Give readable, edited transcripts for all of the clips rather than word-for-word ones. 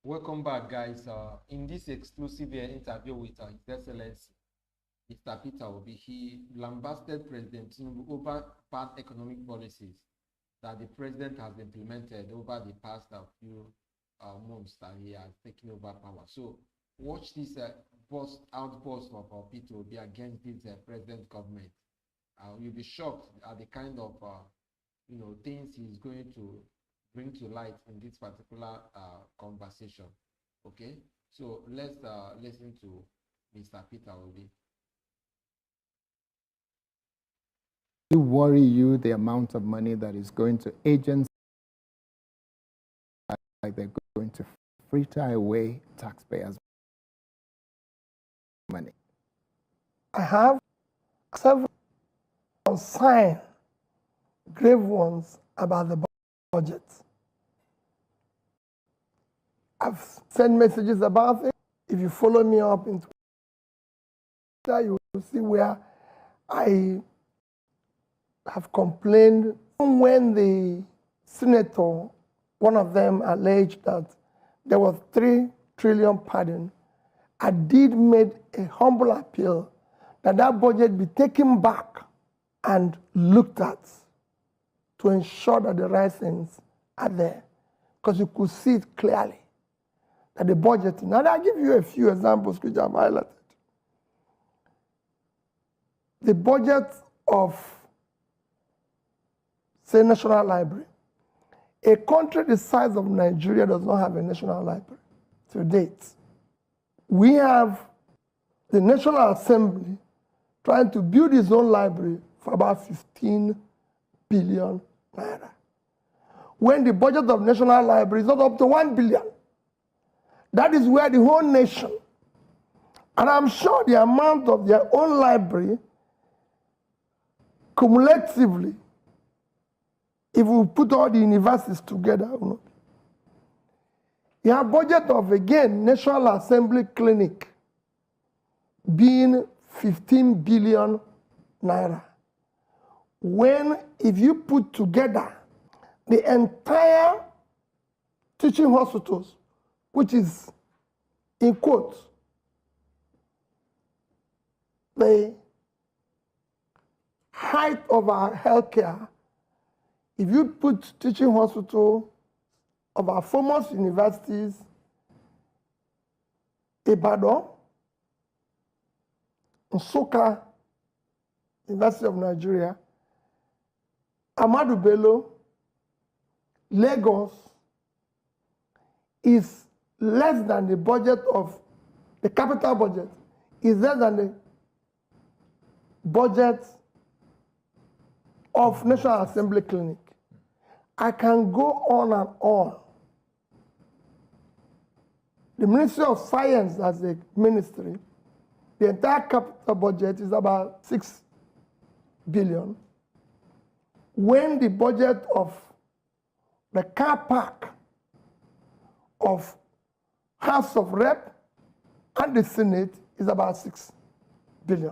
Welcome back, guys. In this exclusive interview with His Excellency, Mr. Peter Obi, he lambasted President Tinubu over bad economic policies that the president has implemented over the past few months that he has taken over power. So, watch this outburst of Peter Obi against this president government. You'll be shocked at the kind of things he's going to bring to light in this particular conversation. Okay, so let's listen to Mr. Peter Obi. Worry you the amount of money that is going to agencies like they're going to fritter away taxpayers' money? I have several concerns, grave ones, about the budget. I've sent messages about it. If you follow me up into Twitter, you will see where I have complained when the senator, one of them, alleged that there was 3 trillion pardon. I did make a humble appeal that that budget be taken back and looked at to ensure that the right things are there, because you could see it clearly that the budget. Now I'll give you a few examples which I've highlighted. The budget of, say, National Library. A country the size of Nigeria does not have a national library to date. We have the National Assembly trying to build its own library for about 15 billion naira, when the budget of National Library is not up to 1 billion. That is where the whole nation, and I'm sure the amount of their own library cumulatively, if we put all the universities together, you have budget of, again, National Assembly Clinic being 15 billion naira. When, if you put together the entire teaching hospitals, which is, in quotes, the height of our healthcare, if you put teaching hospital of our foremost universities, Ibadan, Nsukka, University of Nigeria, Ahmadu Bello, Lagos, is less than the budget of the capital budget, is less than the budget of National Assembly Clinic. I can go on and on. The Ministry of Science as a ministry, the entire capital budget is about 6 billion. When the budget of the car park of House of Rep and the Senate is about 6 billion.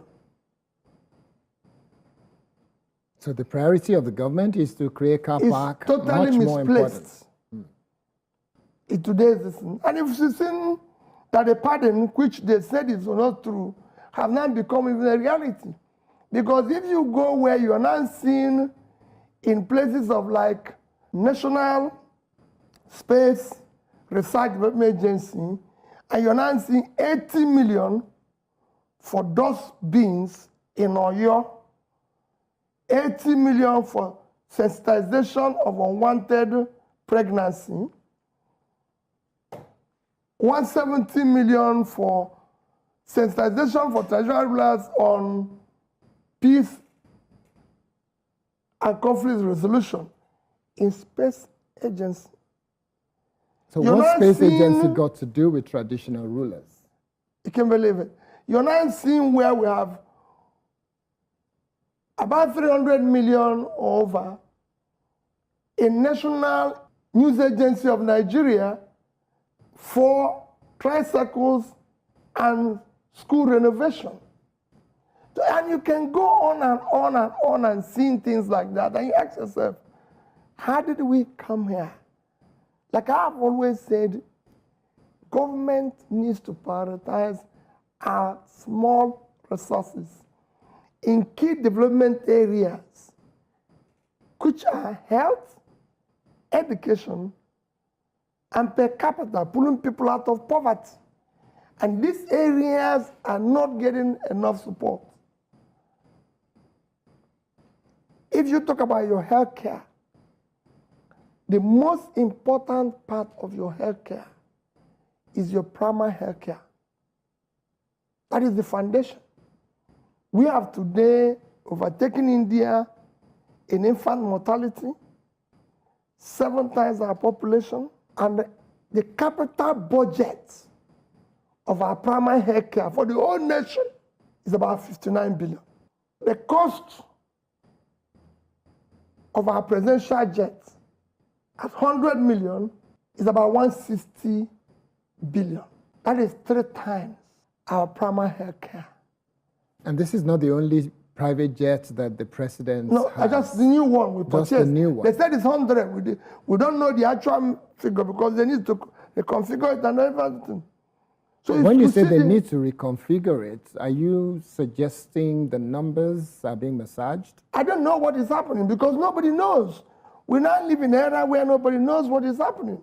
So the priority of the government is to create car park. It's totally much more important. misplaced in today's system. And if you've seen that the pardon, which they said is not true, have now become even a reality. Because if you go where you are now seeing in places of like National Space Research Development Agency, and you're now seeing 80 million for dust bins in Oyo, 80 million for sensitization of unwanted pregnancy, 170 million for sensitization for traditional rulers on peace and conflict resolution in space agency. So what space agency got to do with traditional rulers? You can believe it. You're now seeing where we have about 300 million over a national news agency of Nigeria for tricycles and school renovation. And you can go on and on and on and seeing things like that. And you ask yourself, how did we come here? Like I've always said, government needs to prioritize our small resources in key development areas, which are health, education, and per capita, pulling people out of poverty. And these areas are not getting enough support. If you talk about your health care, the most important part of your health care is your primary health care. That is the foundation. We have today overtaken India in infant mortality, 7 times our population, and the capital budget of our primary health care for the whole nation is about 59 billion. The cost of our presidential jet at 100 million is about 160 billion. That is 3 times our primary health care. And this is not the only private jet that the president No, has. just the new one we purchased. Just the new one. They said it's 100. We don't know the actual figure because they need to reconfigure it and everything. So when you say they need to reconfigure it, are you suggesting the numbers are being massaged? I don't know what is happening because nobody knows. We now live in an era where nobody knows what is happening.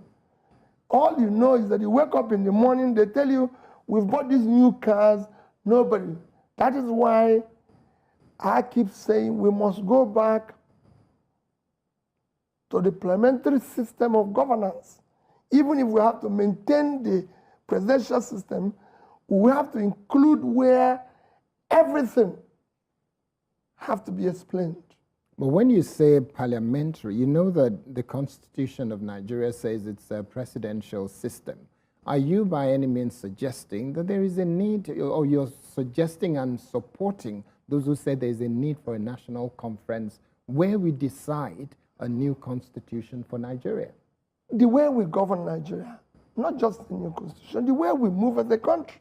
All you know is that you wake up in the morning, they tell you, we've bought these new cars, nobody. That is why I keep saying we must go back to the parliamentary system of governance. Even if we have to maintain the presidential system, we have to include where everything have to be explained. But when you say parliamentary, you know that the Constitution of Nigeria says it's a presidential system. Are you by any means suggesting that there is a need, or you're suggesting and supporting those who say there is a need for a national conference where we decide a new constitution for Nigeria? The way we govern Nigeria, not just the new constitution, the way we move as a country.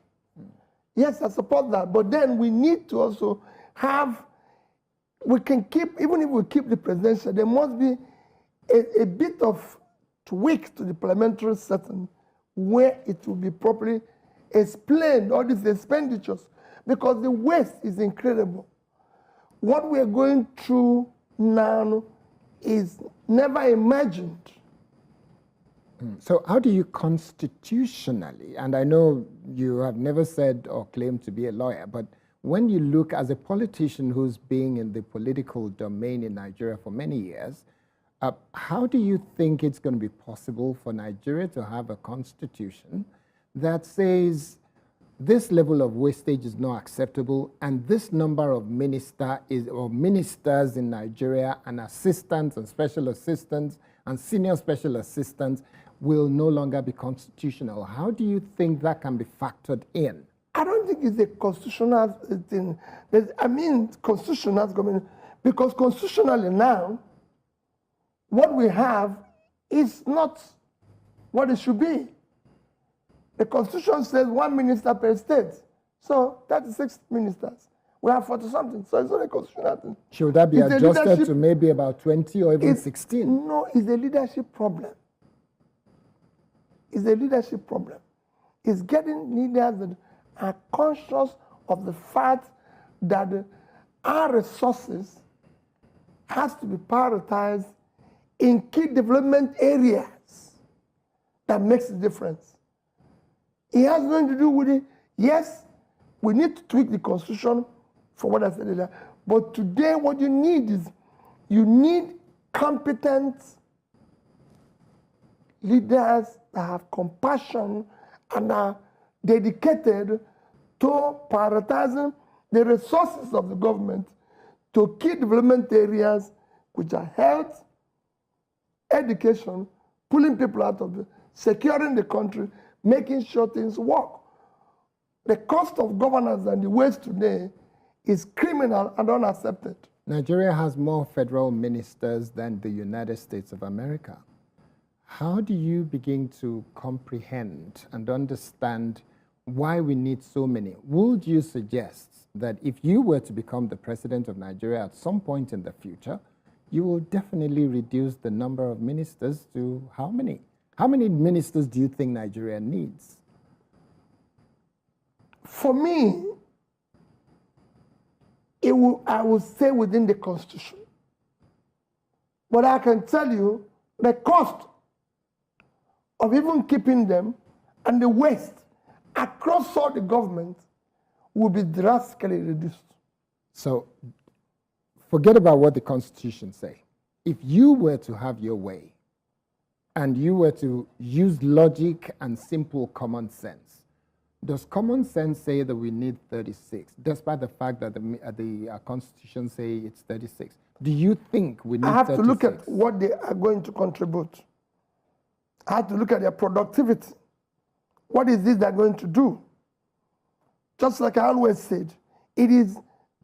Yes, I support that. But then we need to also have, we can keep, even if we keep the presidential, there must be a bit of tweak to the parliamentary setting where it will be properly explained, all these expenditures, because the waste is incredible. What we are going through now is never imagined. So how do you constitutionally, and I know you have never said or claimed to be a lawyer, but when you look as a politician who's been in the political domain in Nigeria for many years, how do you think it's going to be possible for Nigeria to have a constitution that says this level of wastage is not acceptable and this number of ministers in Nigeria and assistants and special assistants and senior special assistants will no longer be constitutional? How do you think that can be factored in? I don't think it's a constitutional thing. Constitutional government, because constitutionally now, what we have is not what it should be. The Constitution says 1 minister per state. So 36 ministers. We have 40-something. So it's not a constitutional thing. Should that be adjusted to maybe about 20 or even 16? No, it's a leadership problem. It's a leadership problem. It's getting leaders that are conscious of the fact that our resources has to be prioritized in key development areas that makes a difference. It has nothing to do with it. Yes, we need to tweak the Constitution for what I said earlier. But today what you need is, you need competent leaders that have compassion and are dedicated to prioritizing the resources of the government to key development areas, which are health, education, pulling people out of it, securing the country, making sure things work. The cost of governance and the waste today is criminal and unaccepted. Nigeria has more federal ministers than the United States of America. How do you begin to comprehend and understand why we need so many? Would you suggest that if you were to become the president of Nigeria at some point in the future, you will definitely reduce the number of ministers to how many? How many ministers do you think Nigeria needs? For me, I will stay within the Constitution. But I can tell you the cost of even keeping them and the waste across all the government will be drastically reduced. So forget about what the Constitution says. If you were to have your way and you were to use logic and simple common sense, does common sense say that we need 36, despite the fact that the Constitution says it's 36? Do you think we need 36? I have to look at what they are going to contribute. I have to look at their productivity. What is this they're going to do? Just like I always said, it is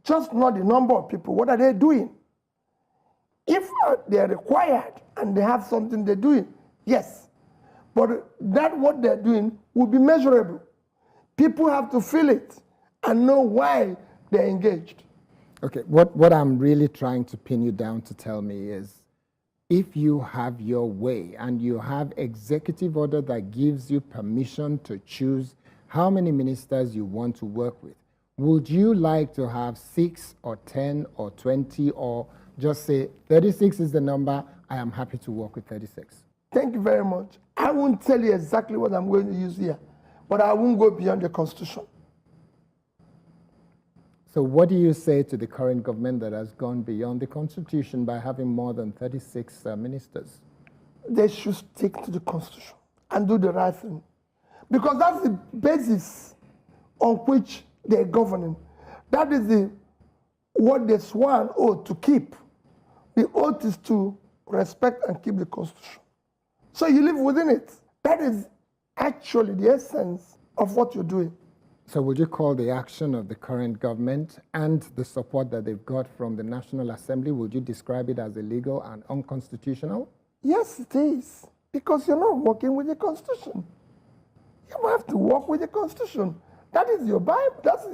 just not the number of people. What are they doing? If they are required and they have something they're doing, yes. But that what they're doing will be measurable. People have to feel it and know why they're engaged. Okay, what I'm really trying to pin you down to tell me is, if you have your way and you have executive order that gives you permission to choose how many ministers you want to work with, would you like to have 6 or 10 or 20, or just say 36 is the number, I am happy to work with 36? Thank you very much. I won't tell you exactly what I'm going to use here, but I won't go beyond the Constitution. So what do you say to the current government that has gone beyond the Constitution by having more than 36 ministers? They should stick to the Constitution and do the right thing. Because that's the basis on which they're governing. That is what they swore an oath to keep. The oath is to respect and keep the Constitution. So you live within it. That is actually the essence of what you're doing. So would you call the action of the current government and the support that they've got from the National Assembly, would you describe it as illegal and unconstitutional? Yes, it is. Because you're not working with the Constitution. You have to work with the Constitution. That is your Bible. That's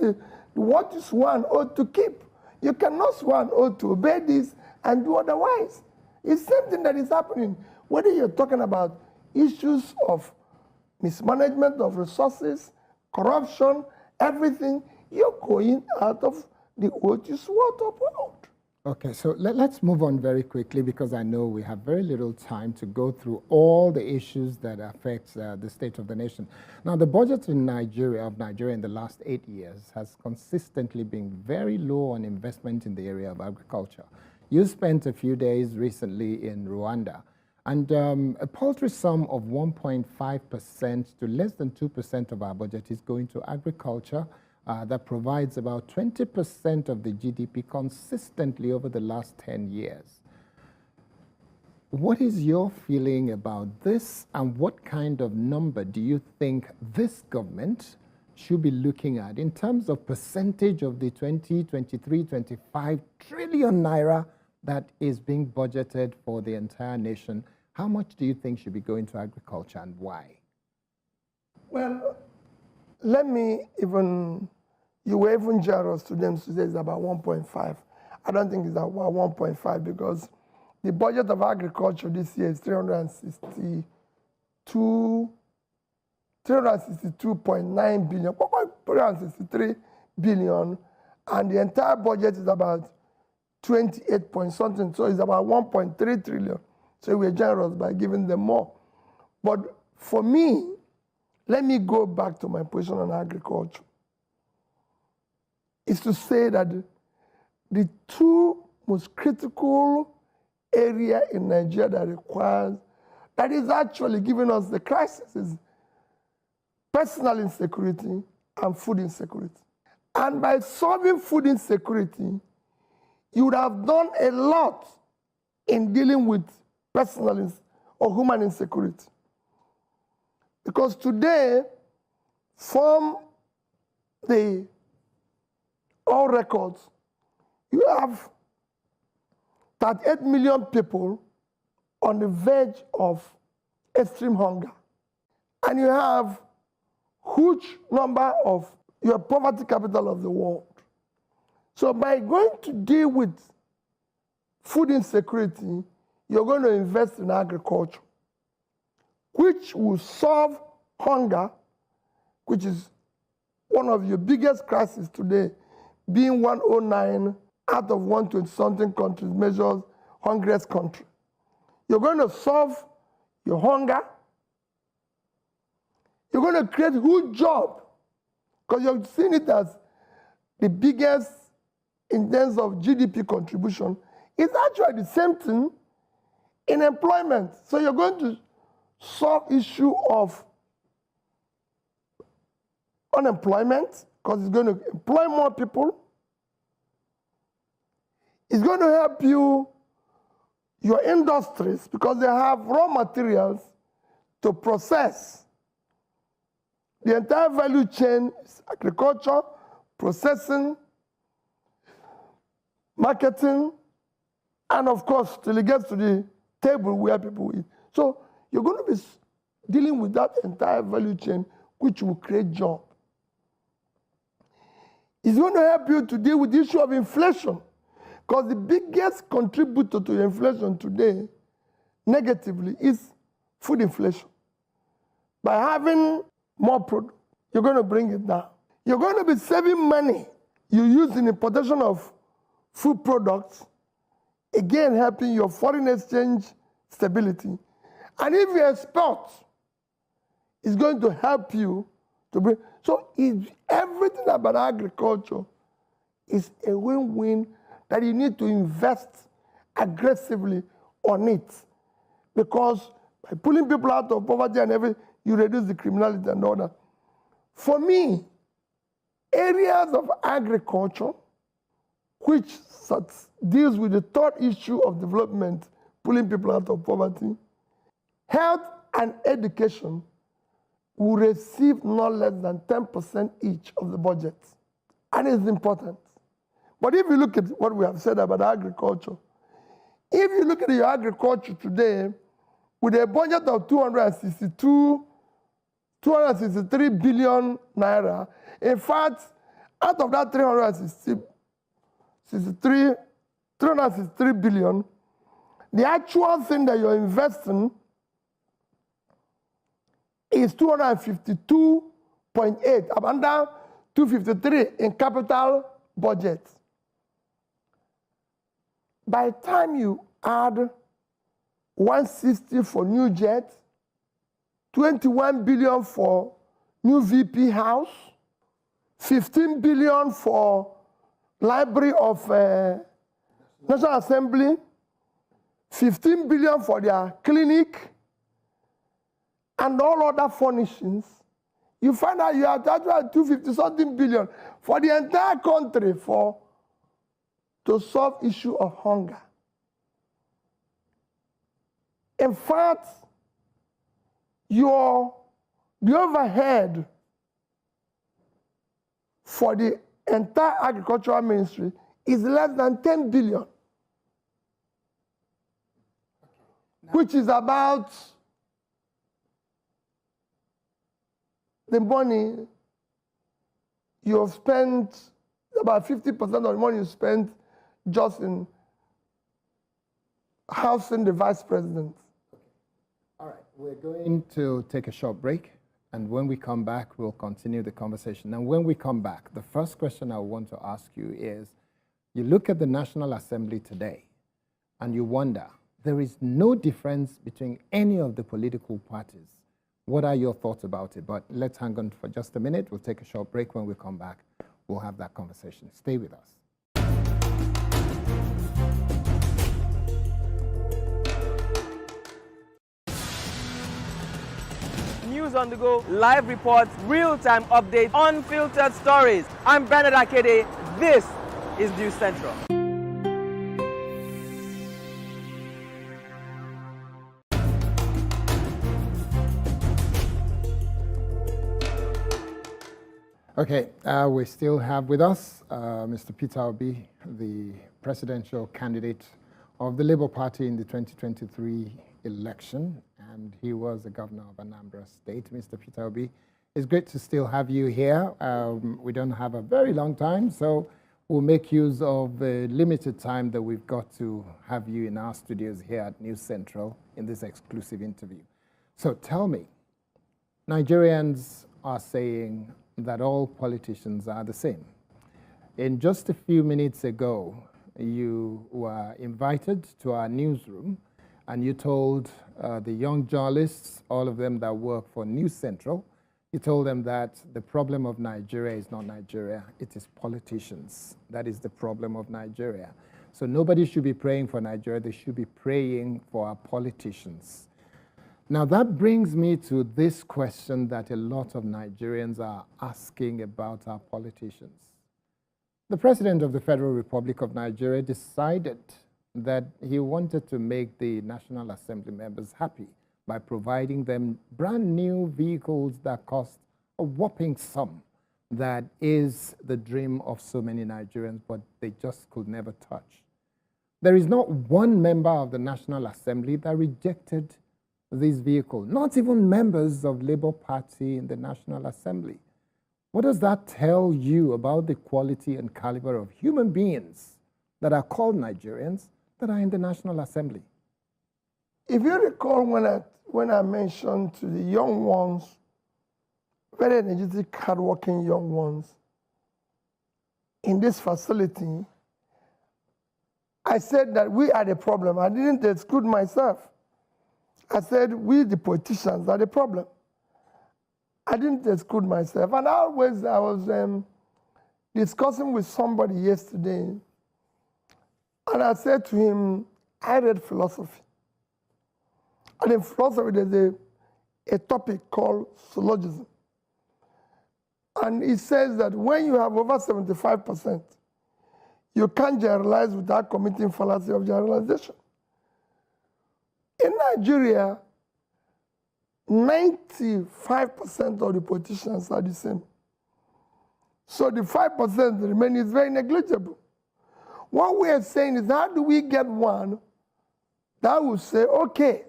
what you swore an oath to keep. You cannot swear an oath to obey this and do otherwise. It's the same thing that is happening. Whether you're talking about issues of mismanagement of resources, corruption, everything, you're going out of the oath you swore to uphold. Okay, so let's move on very quickly, because I know we have very little time to go through all the issues that affect the state of the nation. Now, the budget in Nigeria in the last 8 years has consistently been very low on investment in the area of agriculture. You spent a few days recently in Rwanda, and a paltry sum of 1.5% to less than 2% of our budget is going to agriculture. That provides about 20% of the GDP consistently over the last 10 years. What is your feeling about this, and what kind of number do you think this government should be looking at in terms of percentage of the 23, 25 trillion naira that is being budgeted for the entire nation? How much do you think should be going to agriculture, and why? Well, let me you were even generous to them to say it's about 1.5. I don't think it's about 1.5, because the budget of agriculture this year is 362.9 billion, 363 billion, and the entire budget is about 28 point something, so it's about 1.3 trillion. So we're generous by giving them more. But for me, let me go back to my position on agriculture. Is to say that the two most critical area in Nigeria that is actually giving us the crisis is personal insecurity and food insecurity. And by solving food insecurity, you would have done a lot in dealing with personal or human insecurity. Because today, from the all records, you have 38 million people on the verge of extreme hunger. And you have huge number of your poverty capital of the world. So by going to deal with food insecurity, you're going to invest in agriculture, which will solve hunger, which is one of your biggest crises today being 109 out of 120-something countries measures hungriest country. You're going to solve your hunger. You're going to create huge job because you're seeing it as the biggest in terms of GDP contribution. It's actually the same thing in employment. So you're going to solve issue of unemployment because it's going to employ more people. It's going to help you, your industries, because they have raw materials to process. The entire value chain is agriculture, processing, marketing, and of course, till it gets to the table where people eat. So you're going to be dealing with that entire value chain, which will create jobs. It's going to help you to deal with the issue of inflation, because the biggest contributor to inflation today, negatively, is food inflation. By having more product, you're going to bring it down. You're going to be saving money you use in importation of food products, again helping your foreign exchange stability. And if you export, it's going to help you to bring. So everything about agriculture is a win-win that you need to invest aggressively on it. Because by pulling people out of poverty and everything, you reduce the criminality and all that. For me, areas of agriculture, which deals with the third issue of development, pulling people out of poverty, health and education will receive no less than 10% each of the budget. And it's important. But if you look at what we have said about agriculture, if you look at your agriculture today, with a budget of 263 billion naira, in fact, out of that 363 billion, the actual thing that you're investing is 252.8, under 253 in capital budget. By the time you add 160 for new jet, 21 billion for new VP house, 15 billion for Library of National Assembly, 15 billion for their clinic, and all other furnishings, you find out you have actually 250-something billion for the entire country to solve issue of hunger. In fact, the overhead for the entire agricultural ministry is less than 10 billion, which is about the money you have spent, about 50% of the money you spent just in housing the vice president. All right, we're going to take a short break, and when we come back, we'll continue the conversation. And when we come back, the first question I want to ask you is, you look at the National Assembly today, and you wonder, there is no difference between any of the political parties. What are your thoughts about it? But let's hang on for just a minute. We'll take a short break. When we come back, we'll have that conversation. Stay with us. News on the go, live reports, real-time updates, unfiltered stories. I'm Bernard Akede. This is News Central. Okay, we still have with us Mr. Peter Obi, the presidential candidate of the Labour Party in the 2023 election, and he was the governor of Anambra State. Mr. Peter Obi, it's great to still have you here. We don't have a very long time, so we'll make use of the limited time that we've got to have you in our studios here at News Central in this exclusive interview. So tell me, Nigerians are saying, that all politicians are the same. In just a few minutes ago, you were invited to our newsroom and you told the young journalists, all of them that work for News Central, you told them that the problem of Nigeria is not Nigeria, it is politicians. That is the problem of Nigeria. So nobody should be praying for Nigeria, they should be praying for our politicians. Now that brings me to this question that a lot of Nigerians are asking about our politicians. The President of the Federal Republic of Nigeria decided that he wanted to make the National Assembly members happy by providing them brand new vehicles that cost a whopping sum. That is the dream of so many Nigerians, but they just could never touch. There is not one member of the National Assembly that rejected this vehicle, not even members of Labour Party in the National Assembly. What does that tell you about the quality and caliber of human beings that are called Nigerians that are in the National Assembly? If you recall when I mentioned to the young ones, very energetic, hardworking young ones in this facility, I said that we are the problem. I didn't exclude myself. I said we, the politicians, are the problem. I didn't exclude myself. And I was discussing with somebody yesterday, and I said to him, I read philosophy. And in philosophy, there's a topic called syllogism. And it says that when you have over 75%, you can't generalize without committing fallacy of generalization. In Nigeria, 95% of the politicians are the same. So the 5% remaining is very negligible. What we are saying is, how do we get one that will say, okay,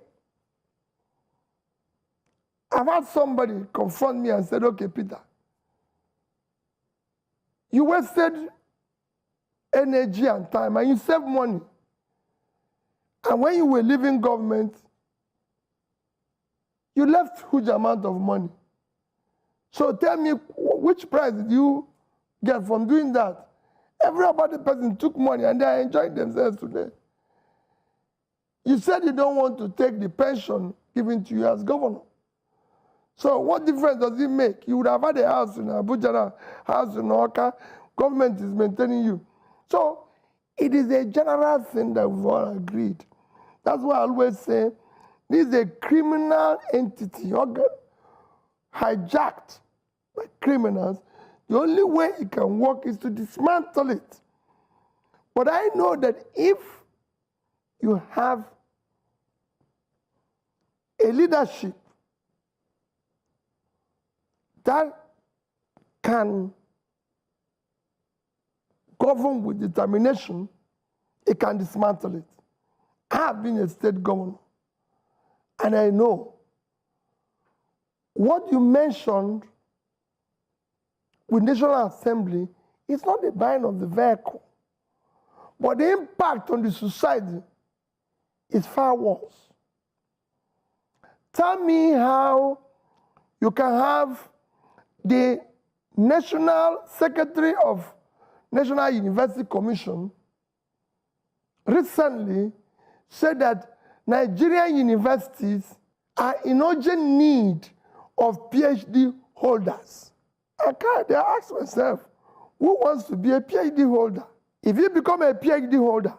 I've had somebody confront me and said, okay, Peter, you wasted energy and time and you saved money. And when you were leaving government, you left huge amount of money. So tell me, which price did you get from doing that? Every other person took money and they are enjoying themselves today. You said you don't want to take the pension given to you as governor. So what difference does it make? You would have had a house in Abuja, a house in Oka, government is maintaining you. So it is a general thing that we've all agreed. That's why I always say, this is a criminal entity, organ, hijacked by criminals. The only way it can work is to dismantle it. But I know that if you have a leadership that can govern with determination, it can dismantle it. I have been a state governor, and I know what you mentioned with National Assembly is not the buying of the vehicle, but the impact on the society is far worse. Tell me how you can have the National Secretary of National University Commission recently said that Nigerian universities are in urgent need of PhD holders. I ask myself, who wants to be a PhD holder? If you become a PhD holder,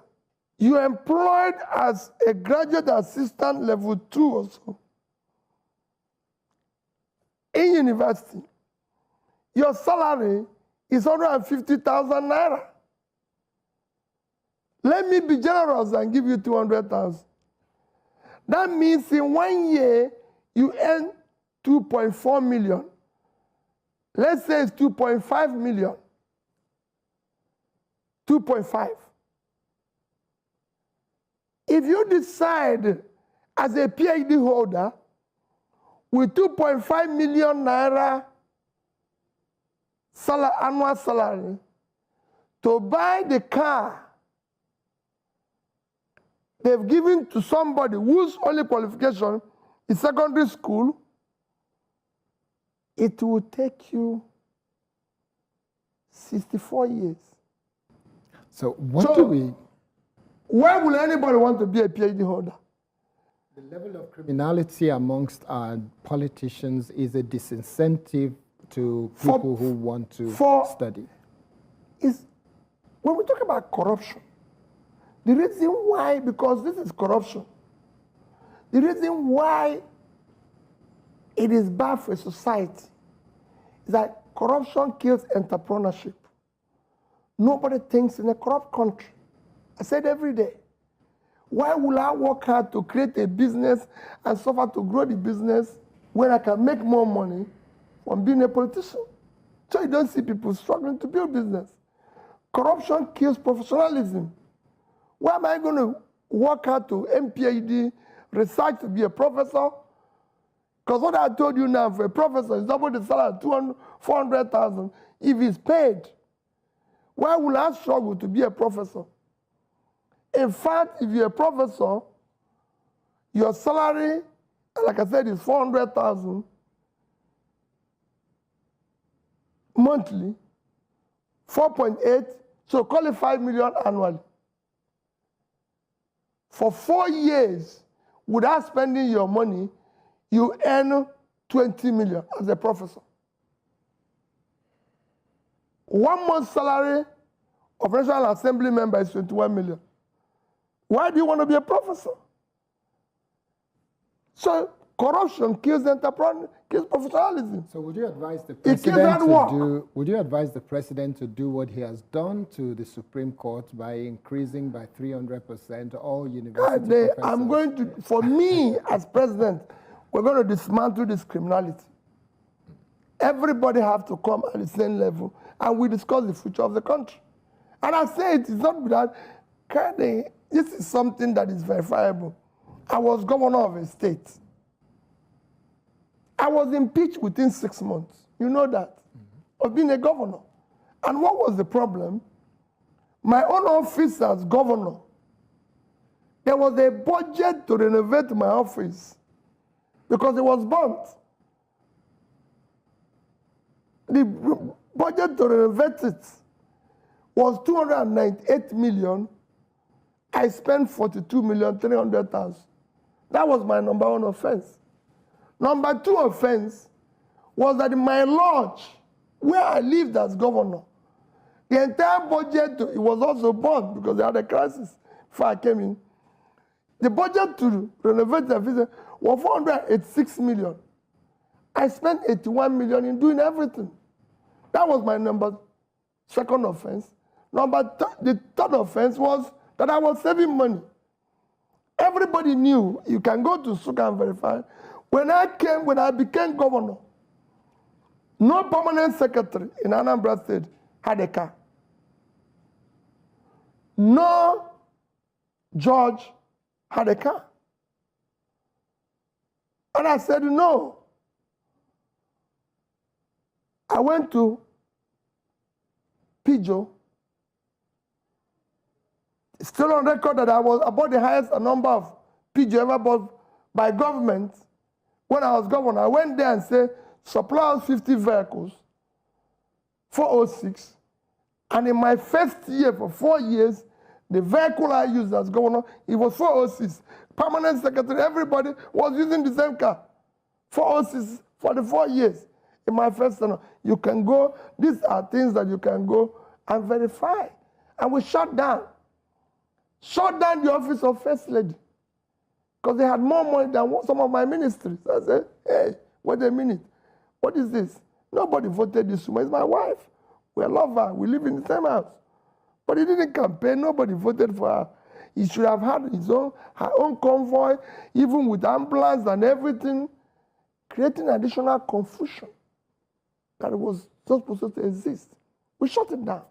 you are employed as a graduate assistant level 2 or so in university. Your salary is 150,000 naira. Let me be generous and give you 200,000. That means in 1 year, you earn 2.4 million. Let's say it's 2.5 million. 2.5. If you decide as a PhD holder with 2.5 million naira annual salary to buy the car they've given to somebody whose only qualification is secondary school, it will take you 64 years. So what do we... Why would anybody want to be a PhD holder? The level of criminality amongst our politicians is a disincentive to people who want to study. When we talk about corruption, the reason why, because this is corruption, the reason why it is bad for society is that corruption kills entrepreneurship. Nobody thinks in a corrupt country. I said every day, why will I work hard to create a business and suffer to grow the business when I can make more money from being a politician? So you don't see people struggling to build business. Corruption kills professionalism. Why am I going to work hard to MPhD, research to be a professor? Because what I told you now, for a professor, is double the salary, 400,000 if he's paid. Why will I struggle to be a professor? In fact, if you're a professor, your salary, like I said, is 400,000 monthly, 4.8, so call it 5 million annually. For 4 years, without spending your money, you earn 20 million as a professor. 1 month's salary of National Assembly member is 21 million. Why do you want to be a professor? So corruption kills entrepreneur, kills professionalism. So would you advise the president to do what he has done to the Supreme Court by increasing by 300% all university professors? For me as president, we're going to dismantle this criminality. Everybody have to come at the same level, and we discuss the future of the country. And I say it's not without this is something that is verifiable. I was governor of a state. I was impeached within 6 months. You know that, of being a governor. And what was the problem? My own office as governor, there was a budget to renovate my office because it was burnt. The budget to renovate it was 298 million. I spent 42,300,000. That was my number one offense. Number two offense was that in my lodge, where I lived as governor, the entire budget, it was also burnt because they had a crisis before I came in. The budget to renovate the office was 486 million. I spent 81 million in doing everything. That was my second offense. The third offense was that I was saving money. Everybody knew. You can go to Suka and verify. When I became governor, no permanent secretary in Anambra State had a car. No judge had a car. And I said, no. I went to Pijo. It's still on record that I was about the highest number of Pijo ever bought by government. When I was governor, I went there and said, supply us 50 vehicles, 406. And in my first year, for 4 years, the vehicle I used as governor, it was 406. Permanent secretary, everybody was using the same car. 406 for the 4 years. In my first tenure, you can go, these are things that you can go and verify. And we shut down the office of First Lady because they had more money than some of my ministries. I said, hey, wait a minute. What is this? Nobody voted this woman. It's my wife. We love her. We live in the same house. But he didn't campaign. Nobody voted for her. He should have had her own convoy, even with ambulance and everything, creating additional confusion that was not supposed to exist. We shut it down.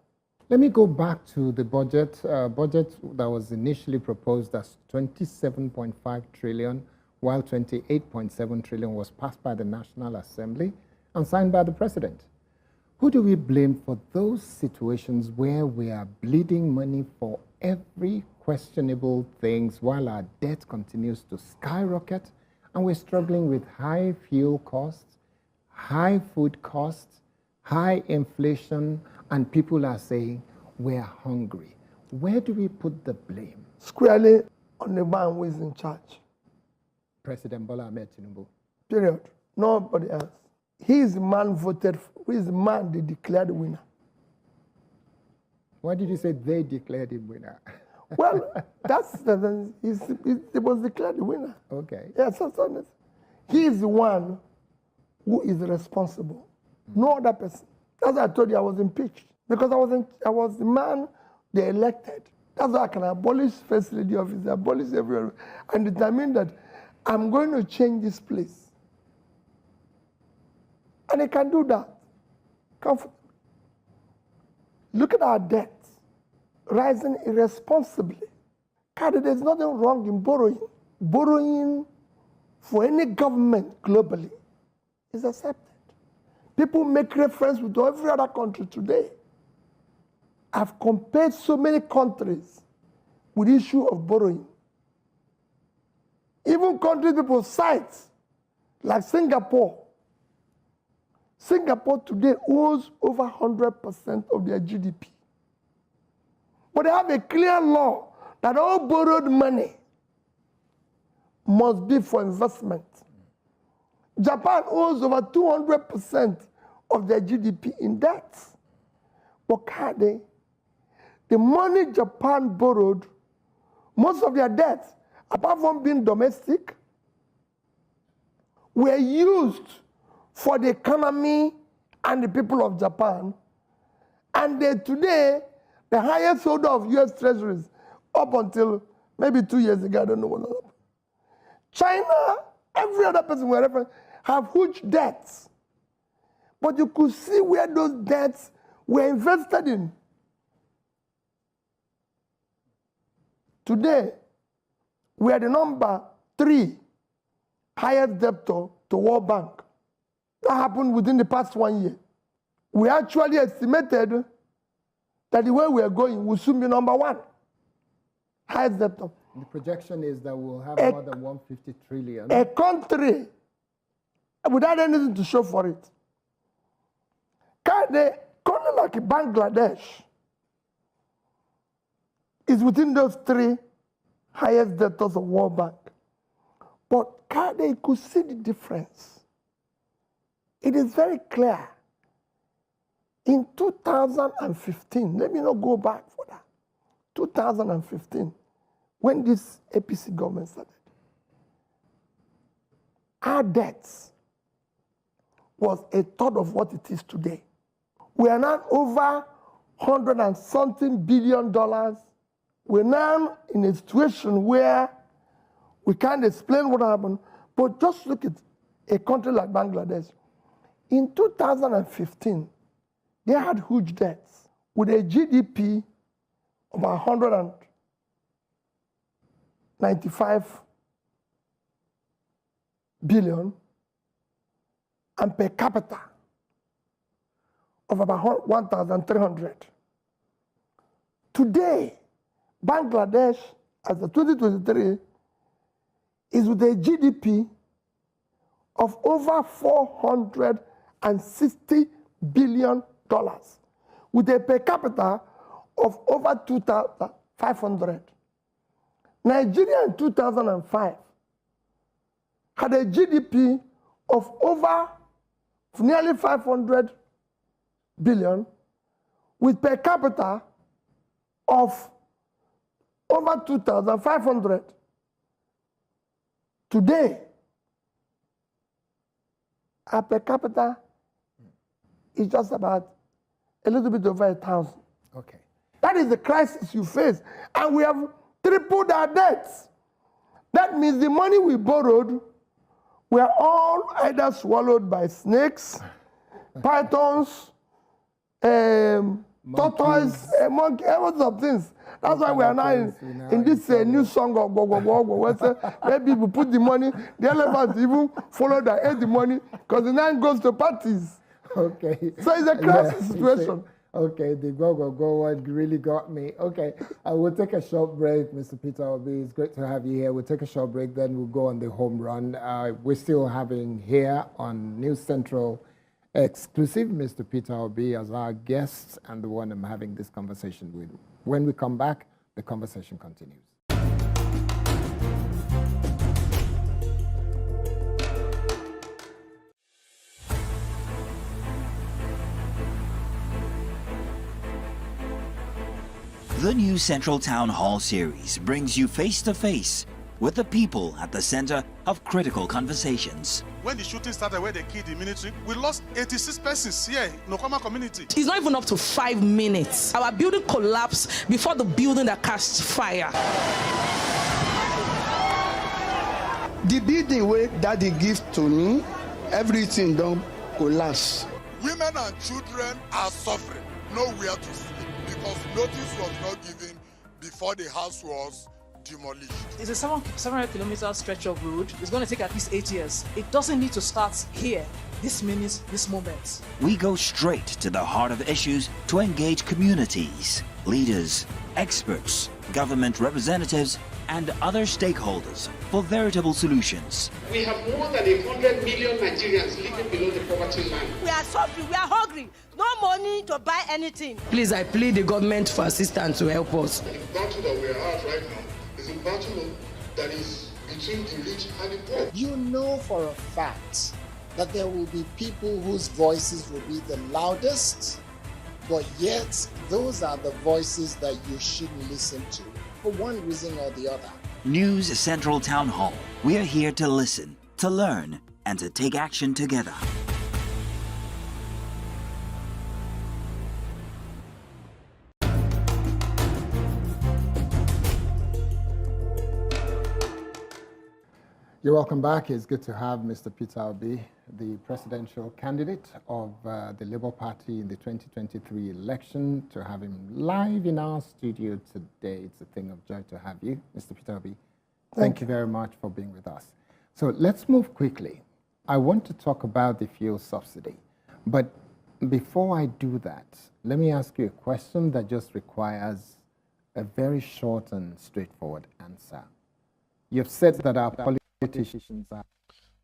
Let me go back to the budget that was initially proposed as 27.5 trillion, while 28.7 trillion was passed by the National Assembly and signed by the President. Who do we blame for those situations where we are bleeding money for every questionable things while our debt continues to skyrocket and we're struggling with high fuel costs, high food costs, high inflation, and people are saying we're hungry. Where do we put the blame? Squarely on the man who is in charge. President Bola Ahmed Tinubu. Period. Nobody else. He is the man voted for. He is the man they declared the winner. Why did you say they declared him winner? Well, he was declared the winner. Okay. Yes, he is the one who is responsible. No other person. That's why I told you I was impeached. Because I was the man they elected. That's why I can abolish First Lady office, abolish everywhere, and determine that I'm going to change this place. And I can do that comfortably. Look at our debt rising irresponsibly. There's nothing wrong in borrowing. Borrowing for any government globally is accepted. People make reference with every other country today. I've compared so many countries with the issue of borrowing. Even countries people cite, like Singapore. Singapore today owes over 100% of their GDP. But they have a clear law that all borrowed money must be for investment. Japan owes over 200% of their GDP in debt. But the money Japan borrowed, most of their debts, apart from being domestic, were used for the economy and the people of Japan. And today, the highest holder of US treasuries, up until maybe 2 years ago, I don't know what happened. China, every other person we reference, have huge debts. But you could see where those debts were invested in. Today, we are the number 3 highest debtor to World Bank. That happened within the past 1 year. We actually estimated that the way we are going will soon be number 1 highest debtor. The projection is that we'll have more than 150 trillion. A country without anything to show for it. A country like Bangladesh is within those 3 highest debtors of World Bank. But they could see the difference. It is very clear. In 2015, let me not go back for that. 2015, when this APC government started, our debts was a third of what it is today. We are now over $100 and something billion. We're now in a situation where we can't explain what happened, but just look at a country like Bangladesh. In 2015, they had huge debts with a GDP of 195 billion and per capita of about 1,300. Today, Bangladesh, as of 2023, is with a GDP of over $460 billion, with a per capita of over 2,500. Nigeria in 2005 had a GDP of over nearly 500 billion, with per capita of over 2,500. Today, our per capita is just about a little bit over 1,000. Okay. That is the crisis you face. And we have tripled our debts. That means the money we borrowed were all either swallowed by snakes, pythons, tortoise, monkey, lots of things. That's why we are now in this new song of go, where people put the money, the elephants even follow that ate the money, because the man goes to parties. Okay. So it's a crisis situation. Okay, the go one really got me. Okay, we'll take a short break, Mr. Peter Obi. It's great to have you here. We'll take a short break, then we'll go on the home run. We're still having here on News Central Exclusive Mr. Peter Obi as our guest and the one I'm having this conversation with. When we come back, the conversation continues. The new Central Town Hall series brings you face to face with the people at the center of critical conversations. When the shooting started, where they killed the military, we lost 86 persons here in Okama community. It's not even up to 5 minutes. Our building collapsed before the building that cast fire. The building where daddy give to me, everything don't collapse. Women and children are suffering, nowhere to sleep, because notice was not given before the house was demolished. It's a 700 kilometer stretch of road. It's going to take at least 8 years. It doesn't need to start here, this minute, this moment. We go straight to the heart of issues to engage communities, leaders, experts, government representatives, and other stakeholders for veritable solutions. We have more than 100 million Nigerians living below the poverty line. We are suffering, we are hungry, no money to buy anything. Please, I plead the government for assistance to help us. The battle that we are at right now is a battle that is between the rich and the poor. You know for a fact that there will be people whose voices will be the loudest, but yet those are the voices that you should listen to, for one reason or the other. News Central Town Hall. We are here to listen, to learn, and to take action together. You're welcome back. It's good to have Mr. Peter Obi, the presidential candidate of the Labour Party in the 2023 election, to have him live in our studio today. It's a thing of joy to have you, Mr. Peter Obi. Thank you very much for being with us. So let's move quickly. I want to talk about the fuel subsidy. But before I do that, let me ask you a question that just requires a very short and straightforward answer. You've said that our politicians are...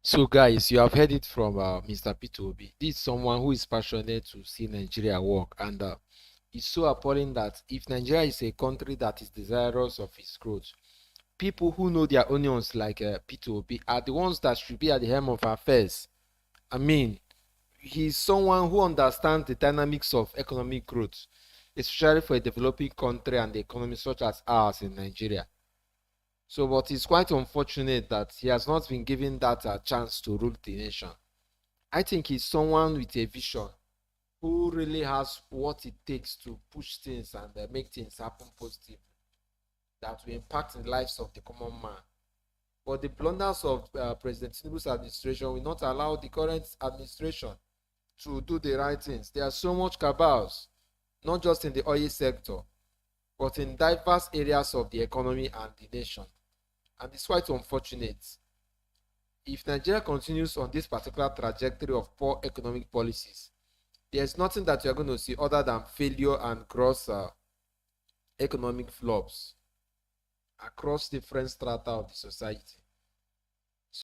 So guys, you have heard it from Mr. Peter Obi. This is someone who is passionate to see Nigeria work, and it's so appalling that if Nigeria is a country that is desirous of its growth, people who know their onions like Peter Obi are the ones that should be at the helm of affairs. I mean, he's someone who understands the dynamics of economic growth, especially for a developing country and the economy such as ours in Nigeria. So, but it's quite unfortunate that he has not been given that chance to rule the nation. I think he's someone with a vision who really has what it takes to push things and make things happen positively that will impact the lives of the common man. But the blunders of President Tinubu's administration will not allow the current administration to do the right things. There are so much cabals, not just in the oil sector, but in diverse areas of the economy and the nation. And it's quite unfortunate. If Nigeria continues on this particular trajectory of poor economic policies, there's nothing that you're going to see other than failure and gross economic flops across different strata of the society.